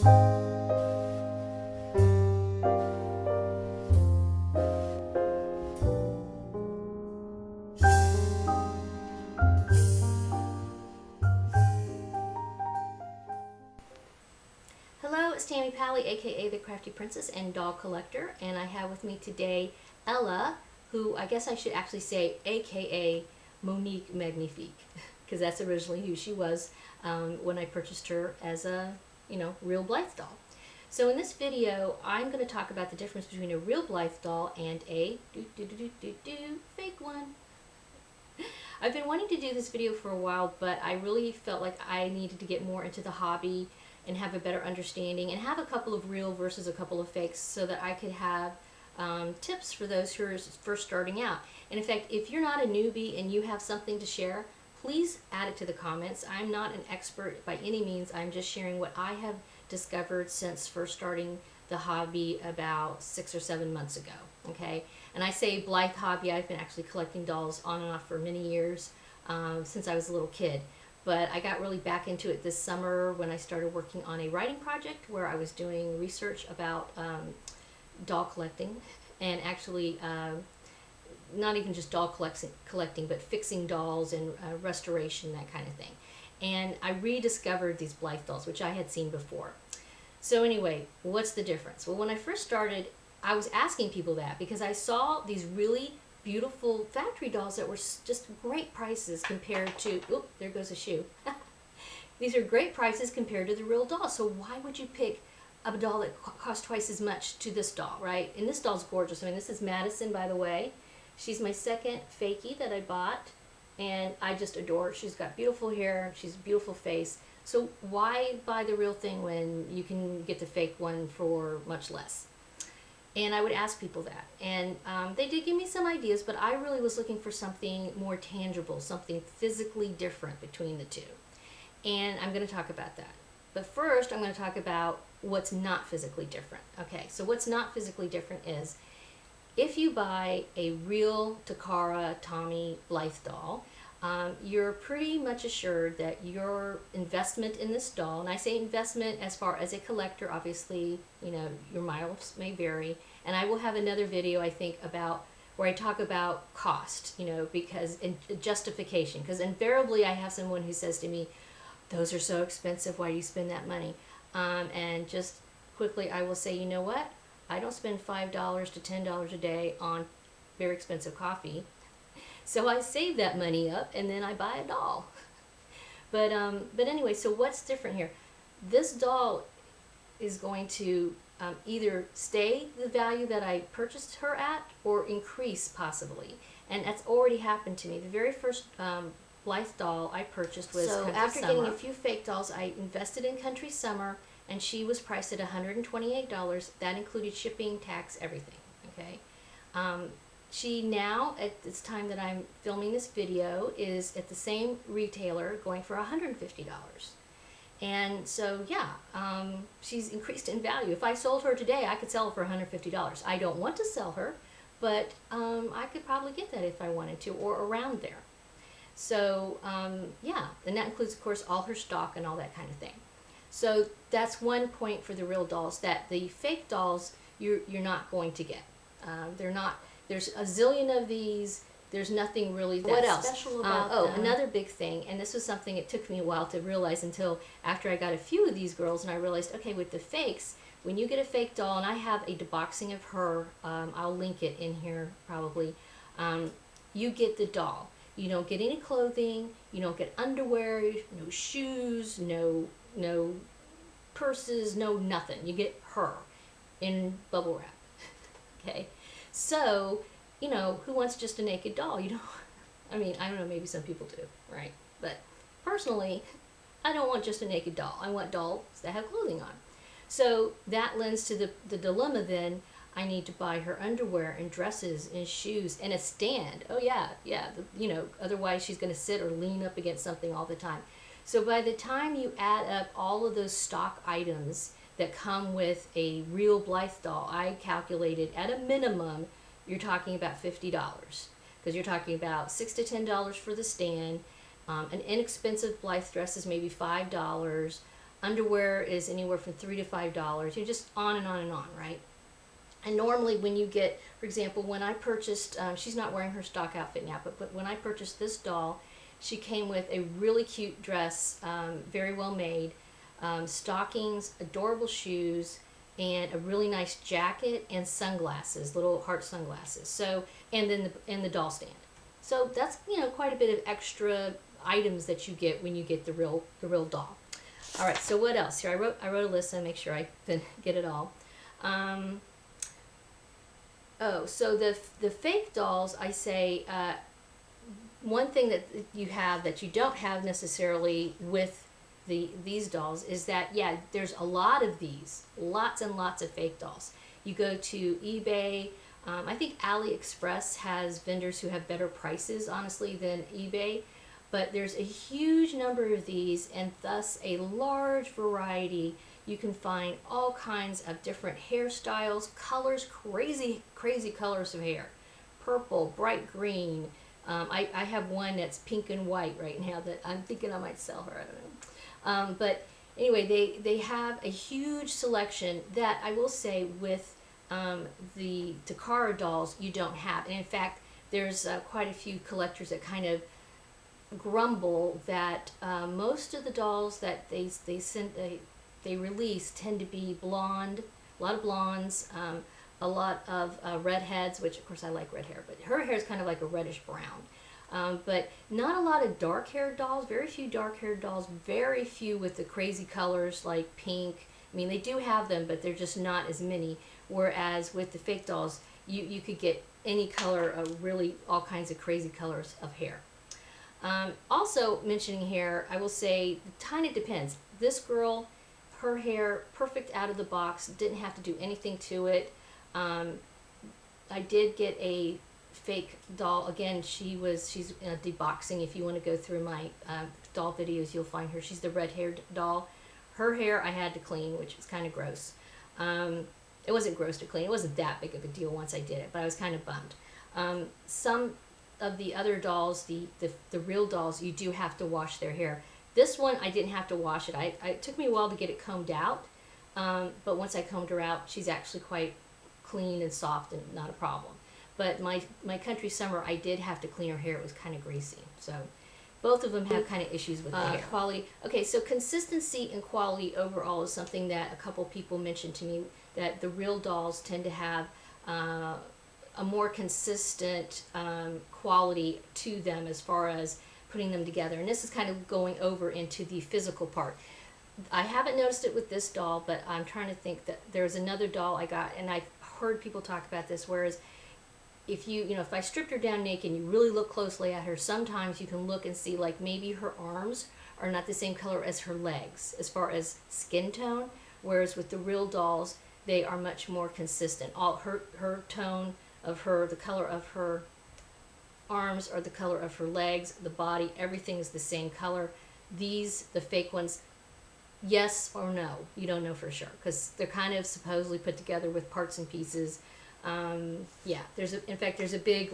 Hello, it's Tammy Pally, aka the Crafty Princess and Doll Collector, and I have with me today Ella, who I guess I should actually say aka Monique Magnifique, because that's originally who she was when I purchased her as a, real Blythe doll. So in this video, I'm going to talk about the difference between a real Blythe doll and a fake one. I've been wanting to do this video for a while, but I really felt like I needed to get more into the hobby and have a better understanding and have a couple of real versus a couple of fakes so that I could have tips for those who are first starting out. And in fact, if you're not a newbie and you have something to share, please add it to the comments. I'm not an expert by any means. I'm just sharing what I have discovered since first starting the hobby about 6 or 7 months ago. Okay, and I say Blythe hobby, I've been actually collecting dolls on and off for many years since I was a little kid. But I got really back into it this summer when I started working on a writing project where I was doing research about doll collecting, and actually not even just doll collecting, but fixing dolls and restoration, that kind of thing. And I rediscovered these Blythe dolls, which I had seen before. So anyway, what's the difference? Well, when I first started, I was asking people that because I saw these really beautiful factory dolls that were just great prices compared to, oop, there goes a shoe. These are great prices compared to the real doll. So why would you pick a doll that costs twice as much to this doll, right? And this doll's gorgeous. I mean, this is Madison, by the way. She's my second fakie that I bought, and I just adore her. She's got beautiful hair. She's a beautiful face. So why buy the real thing when you can get the fake one for much less? And I would ask people that, and they did give me some ideas, but I really was looking for something more tangible, something physically different between the two. And I'm going to talk about that. But first, I'm going to talk about what's not physically different. Okay, so what's not physically different is if you buy a real Takara Tommy Blythe doll, you're pretty much assured that your investment in this doll, and I say investment as far as a collector, obviously, your miles may vary, and I will have another video, I think, about where I talk about cost, because in justification, because invariably I have someone who says to me, those are so expensive, why do you spend that money? And just quickly I will say, you know what? I don't spend $5 to $10 a day on very expensive coffee. So I save that money up and then I buy a doll. But anyway, so what's different here? This doll is going to either stay the value that I purchased her at or increase possibly. And that's already happened to me. The very first Blythe doll I purchased was Country Summer. After getting a few fake dolls, I invested in Country Summer, and she was priced at $128. That included shipping, tax, everything. Okay. She now, at this time that I'm filming this video, is at the same retailer going for $150. And so, yeah, she's increased in value. If I sold her today, I could sell her for $150. I don't want to sell her, but I could probably get that if I wanted to, or around there. So, yeah, and that includes, of course, all her stock and all that kind of thing. So that's one point for the real dolls, that the fake dolls you're not going to get. They're not. There's a zillion of these. There's nothing really that special about them. Another big thing, and this was something it took me a while to realize until after I got a few of these girls, and I realized, okay, with the fakes, when you get a fake doll, and I have a deboxing of her, I'll link it in here probably, you get the doll. You don't get any clothing, you don't get underwear, no shoes, no purses, no nothing. You get her in bubble wrap. Okay, so who wants just a naked doll? I mean, I don't know, maybe some people do, right? But personally, I don't want just a naked doll. I want dolls that have clothing on. So that lends to the dilemma then. I need to buy her underwear and dresses and shoes and a stand. Oh yeah, otherwise she's going to sit or lean up against something all the time. So by the time you add up all of those stock items that come with a real Blythe doll, I calculated at a minimum, you're talking about $50. Because you're talking about $6 to $10 for the stand. An inexpensive Blythe dress is maybe $5. Underwear is anywhere from $3 to $5. You're just on and on and on, right? And normally when you get, for example, when I purchased, she's not wearing her stock outfit now, but when I purchased this doll, she came with a really cute dress, very well made, stockings, adorable shoes, and a really nice jacket and sunglasses, little heart sunglasses. So, and then the doll stand. So that's, you know, quite a bit of extra items that you get when you get the real doll. All right, so what else? Here I wrote a list to make sure I can get it all. So the fake dolls, I say, one thing that you have that you don't have necessarily with these dolls is that, yeah, there's a lot of these, lots and lots of fake dolls. You go to eBay, I think AliExpress has vendors who have better prices, honestly, than eBay, but there's a huge number of these and thus a large variety. You can find all kinds of different hairstyles, colors, crazy colors of hair. Purple, bright green. I have one that's pink and white right now that I'm thinking I might sell her, I don't know. But anyway, they have a huge selection that I will say with the Takara dolls you don't have. And in fact, there's quite a few collectors that kind of grumble that most of the dolls that they release tend to be blonde, a lot of blondes, a lot of redheads, which of course I like red hair, but her hair is kind of like a reddish brown. But not a lot of dark-haired dolls, very few dark-haired dolls, very few with the crazy colors like pink. I mean, they do have them, but they're just not as many. Whereas with the fake dolls, you could get any color of really all kinds of crazy colors of hair. Also mentioning hair, I will say, kind of depends. This girl, her hair, perfect out of the box, didn't have to do anything to it. I did get a fake doll. Again, she's deboxing. If you want to go through my doll videos, you'll find her. She's the red-haired doll. Her hair I had to clean, which was kind of gross. It wasn't gross to clean. It wasn't that big of a deal once I did it, but I was kind of bummed. Some of the other dolls, the real dolls, you do have to wash their hair. This one, I didn't have to wash it. It took me a while to get it combed out, but once I combed her out, she's actually quite clean and soft and not a problem. But my country summer, I did have to clean her hair. It was kind of greasy. So both of them have kind of issues with the hair. Quality. Okay, so consistency and quality overall is something that a couple people mentioned to me, that the real dolls tend to have a more consistent quality to them as far as putting them together. And this is kind of going over into the physical part. I haven't noticed it with this doll, but I'm trying to think that there's another doll I got, and I've heard people talk about this, whereas if if I stripped her down naked and you really look closely at her, sometimes you can look and see like maybe her arms are not the same color as her legs as far as skin tone, whereas with the real dolls, they are much more consistent. All her tone of the color of her arms are the color of her legs, the body, everything is the same color. The fake ones, yes or no, you don't know for sure, because they're kind of supposedly put together with parts and pieces. Yeah, in fact, there's a big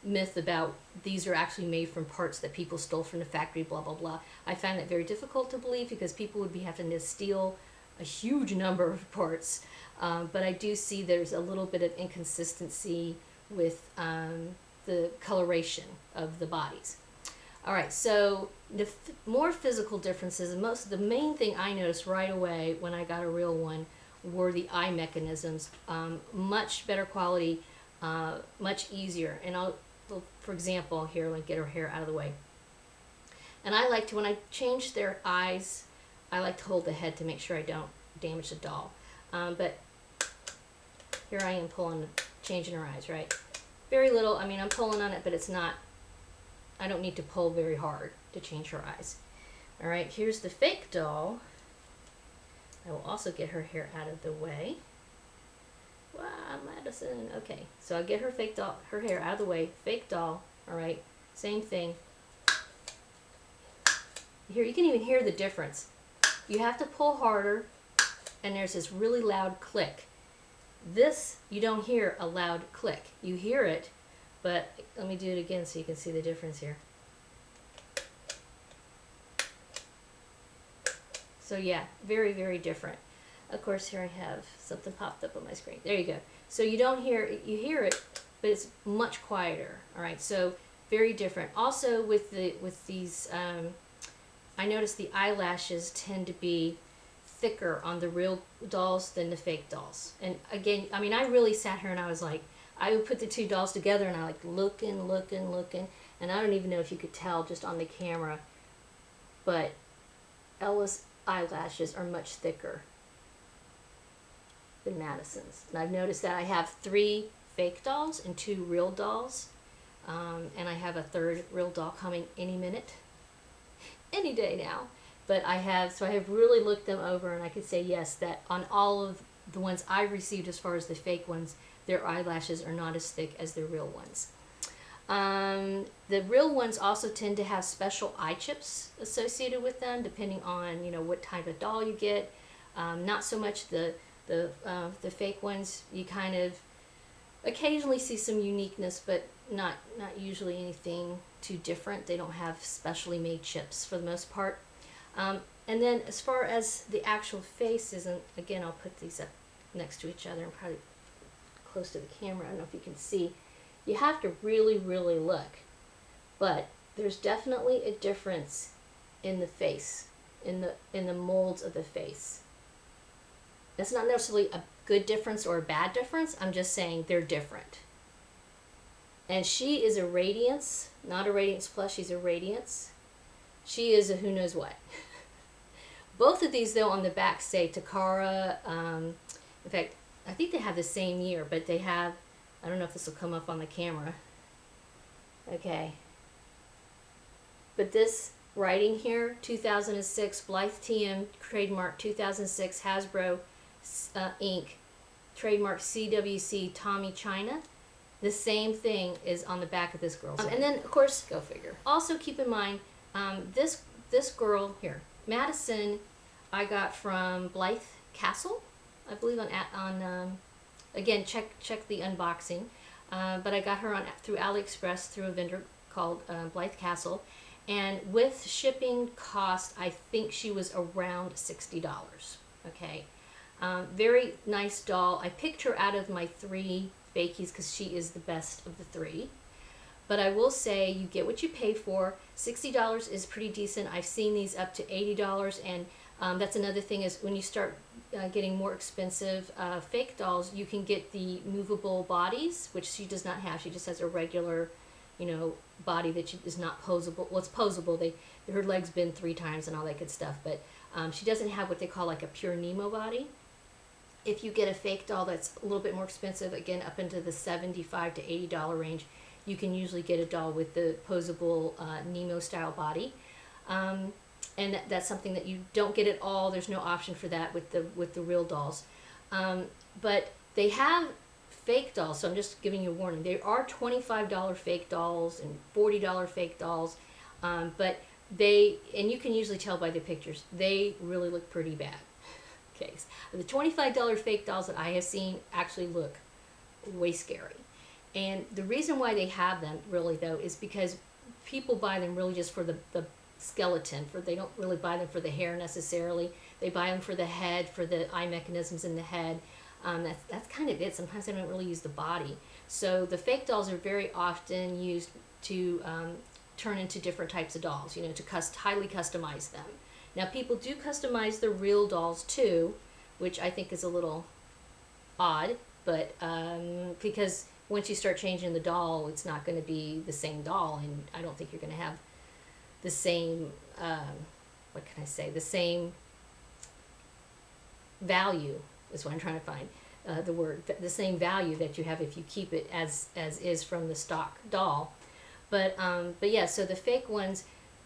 myth about these are actually made from parts that people stole from the factory, blah, blah, blah. I find that very difficult to believe because people would be having to steal a huge number of parts. But I do see there's a little bit of inconsistency with the coloration of the bodies. All right, so the more physical differences, and the main thing I noticed right away when I got a real one were the eye mechanisms. Much better quality, much easier. And for example, here, let me get her hair out of the way. And I like to, when I change their eyes, I like to hold the head to make sure I don't damage the doll. But here I am changing her eyes, right? Very little, I mean, I'm pulling on it, but it's not, I don't need to pull very hard to change her eyes. All right, here's the fake doll. I will also get her hair out of the way. Wow, Madison. Okay, so I'll get her hair out of the way. Fake doll, all right, same thing. Here, you can even hear the difference. You have to pull harder, and there's this really loud click. This, you don't hear a loud click. You hear it, but let me do it again so you can see the difference here. So yeah, very, very different. Of course, here I have something popped up on my screen. There you go. So you don't hear it, you hear it, but it's much quieter. All right, so very different. Also with these, I noticed the eyelashes tend to be thicker on the real dolls than the fake dolls. And again, I mean, I really sat here and I was like, I would put the two dolls together and I like looking, and I don't even know if you could tell just on the camera, but Ella's eyelashes are much thicker than Madison's. And I've noticed that I have 3 fake dolls and 2 real dolls, and I have a 3rd real doll coming any minute, any day now. But I have really looked them over, and I could say yes, that on all of the ones I received as far as the fake ones, their eyelashes are not as thick as the real ones. The real ones also tend to have special eye chips associated with them, depending on, you know, what type of doll you get. Not so much the fake ones. You kind of occasionally see some uniqueness, but not usually anything too different. They don't have specially made chips for the most part. And then as far as the actual faces, and again, I'll put these up next to each other and probably close to the camera. I don't know if you can see. You have to really, really look. But there's definitely a difference in the face, in the molds of the face. That's not necessarily a good difference or a bad difference. I'm just saying they're different. And she is a Radiance, not a Radiance Plus. She's a Radiance. She is a who knows what. Both of these, though, on the back say Takara. In fact, I think they have the same year, but they have, I don't know if this will come up on the camera. Okay. But this writing here, 2006, Blythe TM, trademark 2006, Hasbro Inc., trademark CWC, Tommy China. The same thing is on the back of this girl's. And then, of course, go figure. Also keep in mind, this girl here, Madison, I got from Blythe Castle, I believe on again, check the unboxing, but I got her through AliExpress through a vendor called Blythe Castle, and with shipping cost, I think she was around $60. Okay, very nice doll. I picked her out of my 3 fakies because she is the best of the 3. But I will say you get what you pay for. $60 is pretty decent. I've seen these up to $80, and that's another thing is when you start getting more expensive fake dolls, you can get the movable bodies, which she does not have. She just has a regular, you know, body that is not posable. Well, it's posable. Her legs bend 3 times and all that good stuff, but she doesn't have what they call like a pure Nemo body. If you get a fake doll that's a little bit more expensive, again up into the $75 to $80 range, you can usually get a doll with the posable Nemo style body, and that's something that you don't get at all. There's no option for that with the real dolls, but they have fake dolls. So I'm just giving you a warning. There are $25 fake dolls and $40 fake dolls, but and you can usually tell by the pictures, they really look pretty bad. Okay, the $25 fake dolls that I have seen actually look way scary. And the reason why they have them really though is because people buy them really just for the skeleton. They don't really buy them for the hair necessarily. They buy them for the head, for the eye mechanisms in the head. That's kind of it. Sometimes they don't really use the body. So the fake dolls are very often used to turn into different types of dolls, you know, to highly customize them. Now people do customize the real dolls too, which I think is a little odd, but because once you start changing the doll, it's not going to be the same doll, and I don't think you're going to have the same, what can I say, the same value is what I'm trying to find, the word, the same value that you have if you keep it as is from the stock doll. But yeah, so the fake ones,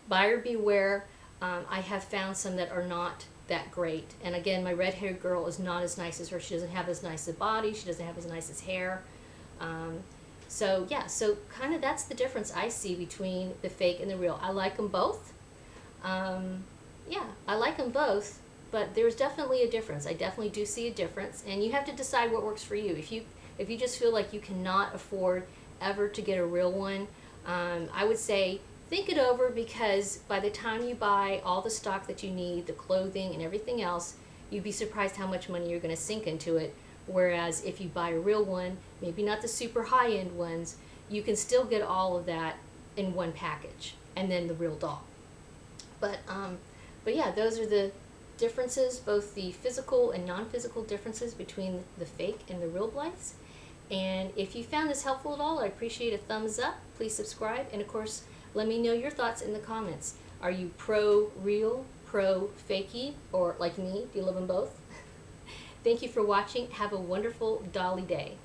buyer beware. I have found some that are not that great. And again, my red-haired girl is not as nice as her. She doesn't have as nice a body. She doesn't have as nice as hair. So yeah, so kind of that's the difference I see between the fake and the real. I like them both. Yeah, I like them both, but there's definitely a difference. I definitely do see a difference, and you have to decide what works for you. If you just feel like you cannot afford ever to get a real one, I would say think it over, because by the time you buy all the stock that you need, the clothing and everything else, you'd be surprised how much money you're going to sink into it. Whereas if you buy a real one, maybe not the super high-end ones, you can still get all of that in one package, and then the real doll. But yeah, those are the differences, both the physical and non-physical differences between the fake and the real Blythes. And if you found this helpful at all, I appreciate a thumbs up. Please subscribe, and of course, let me know your thoughts in the comments. Are you pro-real, pro-fakey, or like me, do you live in both? Thank you for watching. Have a wonderful Dolly day.